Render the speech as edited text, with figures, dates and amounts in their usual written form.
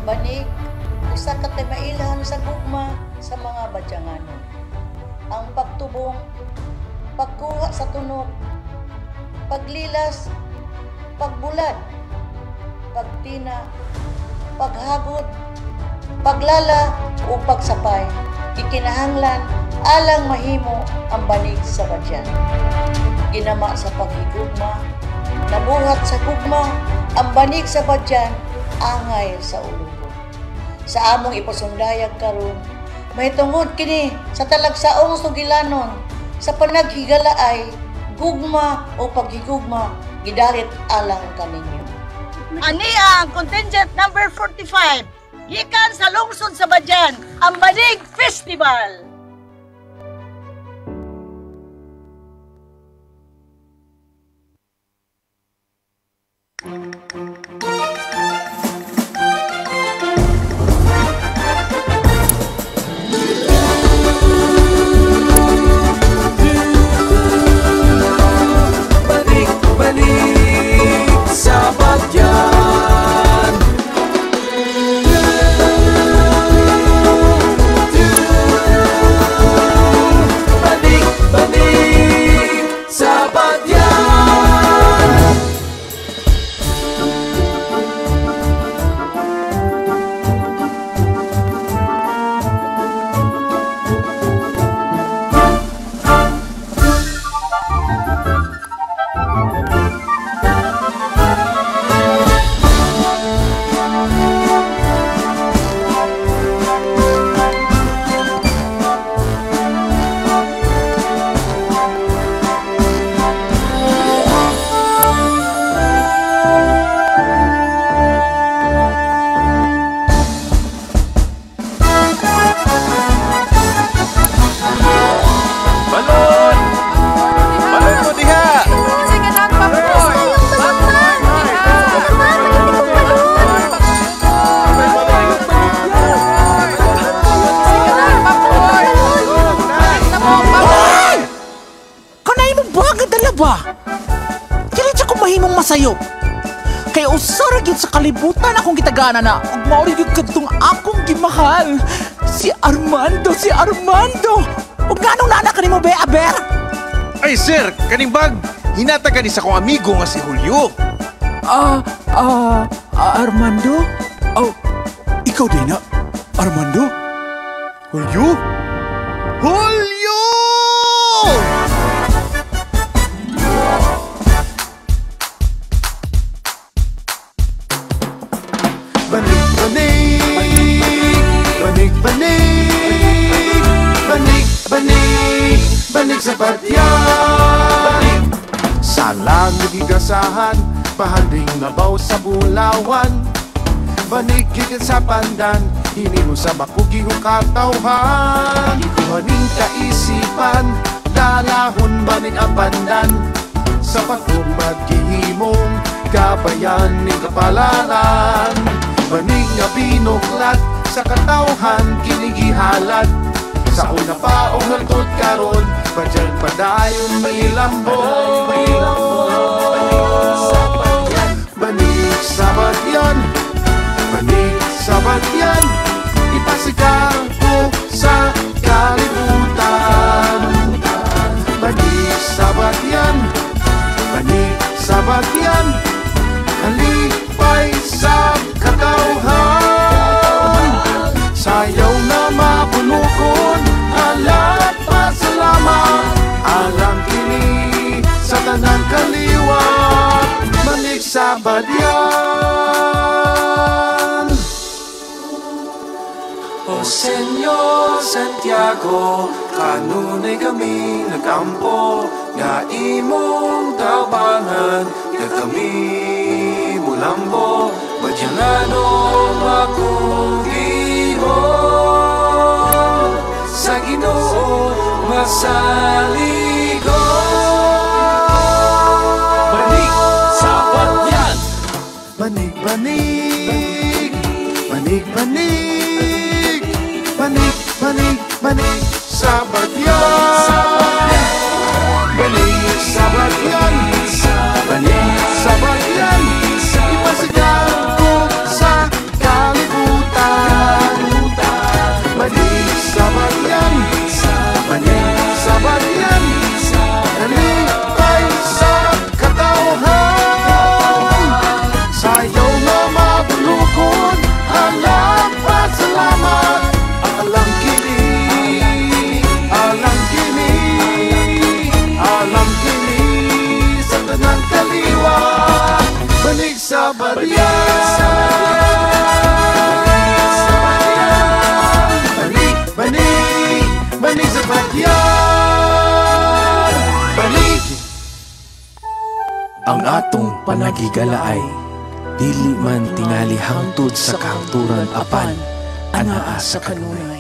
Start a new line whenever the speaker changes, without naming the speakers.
Banig, usa ka mailhan sa gugma sa mga badyanganon. Ang pagtubong, pagkuha sa tunog, paglilas, pagbulad, pagtina, paghagod, paglala o pagsapay, ikinahanglan alang mahimo ang banig sa badyan. Ginama sa paghigugma, nabuhat sa gugma, ang banig sa badyan, angay sa ulugo. Sa among ipasundayag karon, may tungod kini sa talagsaong sugilanon, sa panaghigalaay, gugma o paghigugma, gidalit alang kaninyo.
Ani ang contingent number 45, gikan sa lungsod sa Badyan, ang Banig Festival.
Sayo. Kaya usara gyud sa kalibutan akong gitagana na ug mauri gyud kadtong akong gimahal. Si Armando. Ug nganong nana kanimo be aber?
Ay sir, kaning bag hinata ka ni sa kong amigo nga si Julio.
Armando? Oh, ikaw din na, Armando?
Julio? Julio!
Banig sa badyan. Sa langit gigasahan, pahanding nabaw sa bulawan. Banig gikan sa pandan, hinimo sa makugihong katawhan. Ikuhaning kaisipan, dalahon banig ang pandan. Sa pagkumag gihimong, kabayan ning kapalaran. Banig nga binuklat, sa katawhan kinigihalat. Sa una pa o nagtod karon, badyan padayon may lambong. Banig sa badyan, banig sa badyan, ipasigaw ko sa kalibutan. Banig sa badyan, banig sa badyan, halipay sa katawhan. Sayaw na mabulukon, alat pasalamat, alang kini sa tanang kaliwa, manig sa badyan.
O Senyor Santiago, kanunay kami nagampo, nga imong tabangan, nga kami mulambo, badyanano makugihon, sa Ginoo masaligo. Banig sa badyan.
Banig, banig, banig, banig, banig, banig, banig sa badyan. Banig sa badyan, banig sa badyan, ipasigaw ko sa kalibutan. sa badyan. Banig, banig, banig sa badyan. Banig.
Ang atong panagigala ay dili man tingali hangtod sa kahangturan apan anaa sa kanunay.